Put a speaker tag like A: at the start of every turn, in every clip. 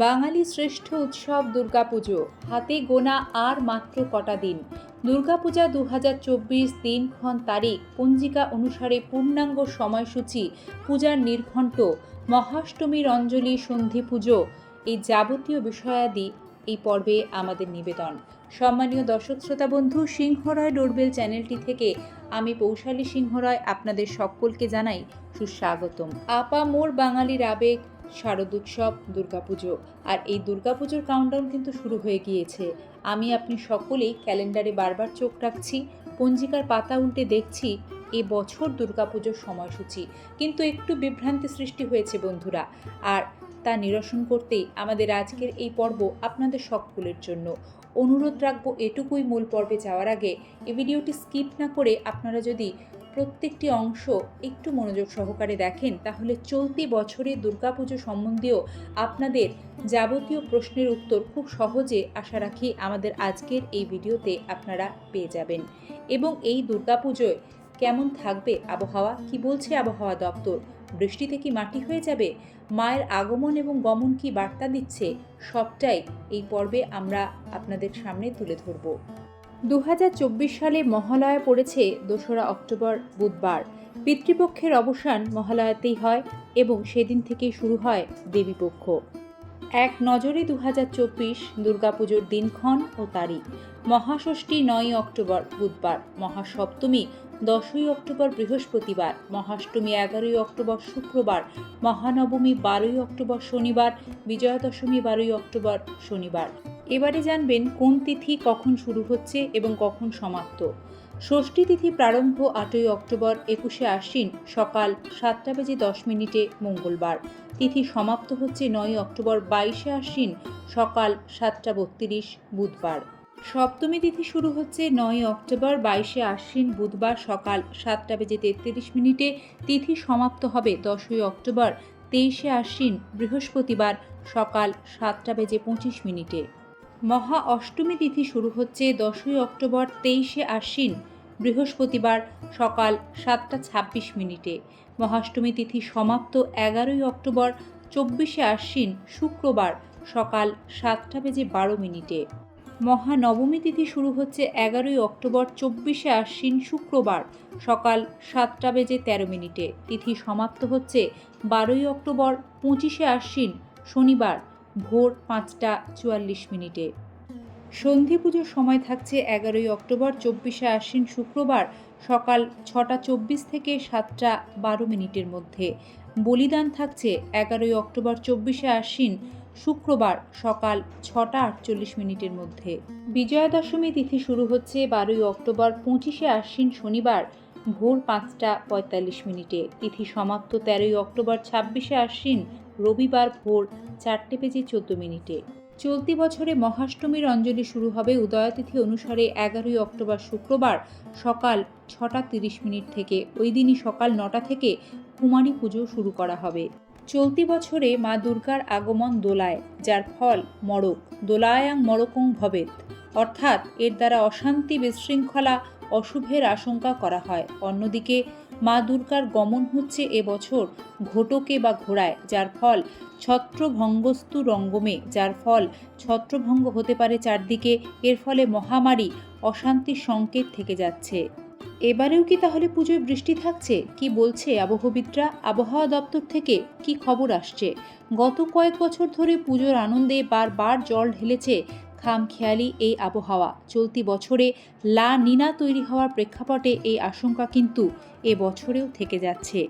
A: বাঙালি শ্রেষ্ঠ উৎসব দুর্গাপুজো, হাতে গোনা আর মাত্র কটা দিন। দুর্গাপূজা 2024 দিনক্ষণ তারিখ পঞ্জিকা অনুসারে পূর্ণাঙ্গ সময়সূচি, পূজার নির্ঘণ্ট, মহাষ্টমীর অঞ্জলি, সন্ধি পুজো, এই যাবতীয় বিষয়াদি এই পর্বে আমাদের নিবেদন। সম্মানীয় দর্শক শ্রোতা বন্ধু, সিংহরায় ডোরবেল চ্যানেলটি থেকে আমি পৌশালী সিংহরায় আপনাদের সকলকে জানাই সুস্বাগতম। আপামোর বাঙালির আবেগ শারদোৎসব দুর্গাপুজো। আর এই দুর্গাপুজোর কাউন্টডাউন কিন্তু শুরু হয়ে গিয়েছে। আমি আপনি সকলেই ক্যালেন্ডারে বারবার চোখ রাখছি, পঞ্জিকার পাতা উল্টে দেখছি এবছর দুর্গাপুজোর সময়সূচি, কিন্তু একটু বিভ্রান্তি সৃষ্টি হয়েছে বন্ধুরা। আর তা নিরসন করতেই আমাদের আজকের এই পর্ব আপনাদের সকলের জন্য। অনুরোধ রাখবো এটুকুই, মূল পর্বে যাওয়ার আগে এই ভিডিওটি স্কিপ না করে আপনারা যদি প্রত্যেকটি অংশ একটু মনোযোগ সহকারে দেখেন, তাহলে চলতি বছরে দুর্গাপুজো সম্বন্ধীয় আপনাদের যাবতীয় প্রশ্নের উত্তর খুব সহজে আশা রাখি আমাদের আজকের এই ভিডিওতে আপনারা পেয়ে যাবেন। এবং এই দুর্গাপুজোয় কেমন থাকবে আবহাওয়া, কি বলছে আবহাওয়া দপ্তর, বৃষ্টিতে কি মাটি হয়ে যাবে, মায়ের আগমন এবং গমন কি বার্তা দিচ্ছে, সবটাই এই পর্বে আমরা আপনাদের সামনে তুলে ধরব। 2024 সালে মহালয়া পড়েছে 2রা অক্টোবর বুধবার। পিতৃপক্ষের অবসান মহালয়াতেই হয় এবং সেদিন থেকেই শুরু হয় দেবীপক্ষ। এক নজরে 2024 দুর্গাপুজোর দিনক্ষণ ও তারিখ। মহাষষ্ঠী 9 অক্টোবর বুধবার, মহাসপ্তমী 10 অক্টোবর বৃহস্পতিবার, মহাষ্টমী 11 অক্টোবর শুক্রবার, মহানবমী 12 অক্টোবর শনিবার, বিজয়া দশমী 12 অক্টোবর শনিবার। এবারে জানবেন কোন তিথি কখন শুরু হচ্ছে এবং কখন সমাপ্ত। ষষ্ঠী তিথি প্রারম্ভ 8 অক্টোবর 21 আশ্বিন সকাল 7:10 মঙ্গলবার। তিথি সমাপ্ত হচ্ছে 9 অক্টোবর 22 আশ্বিন সকাল 7:32 বুধবার। সপ্তমী তিথি শুরু হচ্ছে 9 অক্টোবর 22 আশ্বিন বুধবার সকাল 7:33। তিথি সমাপ্ত হবে 10 অক্টোবর 23 আশ্বিন বৃহস্পতিবার সকাল 7:25। মহা অষ্টমী তিথি শুরু হচ্ছে 10 অক্টোবর 23 আশ্বিন বৃহস্পতিবার সকাল 7:26। মহাষ্টমী তিথি সমাপ্ত 11 অক্টোবর 24 আশ্বিন শুক্রবার সকাল 7:12। মহানবমী তিথি শুরু হচ্ছে 11 অক্টোবর 24 আশ্বিন শুক্রবার সকাল 7:13। তিথি সমাপ্ত হচ্ছে 12 অক্টোবর 25 আশ্বিন শনিবার ভোর 5:44। সন্ধি পুজোর সময় থাকছে 11 অক্টোবর 24 আশ্বিন শুক্রবার সকাল 6:24 থেকে 7:12 মধ্যে। বলিদান থাকছে 11 অক্টোবর 24 আশ্বিন শুক্রবার সকাল 6:48 মধ্যে। বিজয়া দশমী তিথি শুরু হচ্ছে 12 অক্টোবর 25 আশ্বিন শনিবার ভোর 5:45। তিথি সমাপ্ত 13 অক্টোবর 26 আশ্বিন রবিবার ভোর 4:14। চলতি বছরে মহাষ্টমীর অঞ্জলি শুরু হবে উদয়তিথি অনুসারে 11 অক্টোবর শুক্রবার সকাল 6:30 থেকে। ওই দিনই সকাল 9টা থেকে কুমারী পুজো শুরু করা হবে। চলতি বছরে মা দুর্গার আগমন দোলায়, যার ফল মড়ক, দোলায়াং মড়কং ভবেত, অর্থাৎ এর দ্বারা অশান্তি, বিশৃঙ্খলা, অশুভের আশঙ্কা করা হয়। অন্যদিকে মা দুর্গার গমন হচ্ছে এবছর ঘটকে বা ঘোড়ায়, যার ফল ছত্রভঙ্গস্তু রঙ্গমে, যার ফল ছত্রভঙ্গ হতে পারে চারদিকে। এর ফলে মহামারী, অশান্তির সংকেত থেকে যাচ্ছে। এবারেও কি তাহলে পুজোয় বৃষ্টি থাকছে? কি বলছে আবহবিদরা? আবহাওয়া দপ্তর থেকে কি খবর আসছে? গত কয়েক বছর ধরে পুজোর আনন্দে বারবার জল ঢেলেছে খামখেয়ালি এই আবহাওয়া। চলতি বছরে লা নিনা তৈরি হওয়ার প্রেক্ষাপটে এই আশঙ্কা কিন্তু এ বছরেও থেকে যাচ্ছে।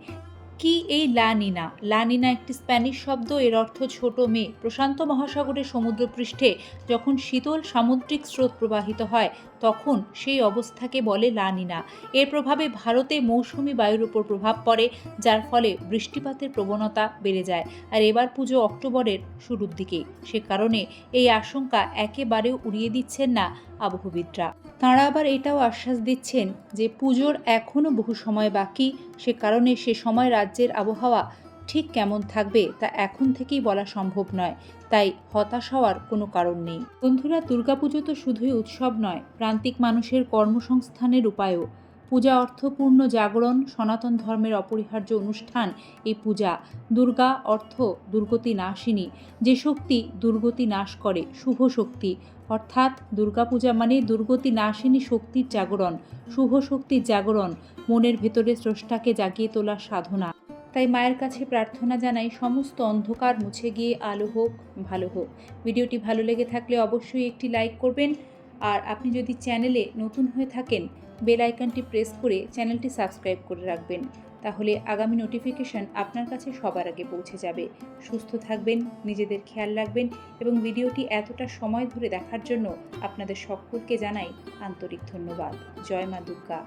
A: কি এই লা নিনা? লা নিনা একটি স্প্যানিশ শব্দ, এর অর্থ ছোট মেঘ। প্রশান্ত মহাসাগরের সমুদ্রপৃষ্ঠে যখন শীতল সামুদ্রিক স্রোত প্রবাহিত হয় তখন সেই অবস্থাকে বলে লা নিনা। এর প্রভাবে ভারতে মৌসুমি বায়ুর উপর প্রভাব পড়ে, যার ফলে বৃষ্টিপাতের প্রবণতা বেড়ে যায়। আর এবার পুজো অক্টোবরের শুরুর দিকেই, সে কারণে এই আশঙ্কা একেবারেও উড়িয়ে দিচ্ছেন না আবহবিদরা। তাঁরা আবার এটাও আশ্বাস দিচ্ছেন যে পুজোর এখনও বহু সময় বাকি, সে কারণে সে সময় রাজ্যের আবহাওয়া ঠিক কেমন থাকবে তা এখন থেকেই বলা সম্ভব নয়, তাই হতাশ হওয়ার কোনো কারণ নেই। বন্ধুরা, দুর্গাপুজো তো শুধুই উৎসব নয়, প্রান্তিক মানুষের কর্মসংস্থানের উপায়ও। পূজা অর্থ পূর্ণ জাগরণ, সনাতন ধর্মের অপরিহার্য অনুষ্ঠান এই পূজা। দুর্গা অর্থ দুর্গতি নাশিনী, যে শক্তি দুর্গতি নাশ করে, শুভ শক্তি। অর্থাৎ দুর্গাপূজা মানে দুর্গতি নাশিনী শক্তির জাগরণ, শুভ শক্তির জাগরণ, মনের ভেতরে স্রষ্টাকে জাগিয়ে তোলার সাধনা। তাই মায়ের কাছে প্রার্থনা জানাই সমস্ত অন্ধকার মুছে গিয়ে আলো হোক, ভালো হোক। ভিডিওটি ভালো লেগে থাকলে অবশ্যই একটি লাইক করবেন। আর আপনি যদি চ্যানেলে নতুন হয়ে থাকেন, বেল আইকনটি প্রেস করে চ্যানেলটি সাবস্ক্রাইব করে রাখবেন। তাহলে আগামী নোটিফিকেশন আপনার কাছে সবার আগে পৌঁছে যাবে। সুস্থ থাকবেন, নিজেদের খেয়াল রাখবেন এবং ভিডিওটি এতটা সময় ধরে দেখার জন্য আপনাদের সকলকে জানাই আন্তরিক ধন্যবাদ। জয় মা দুর্গা।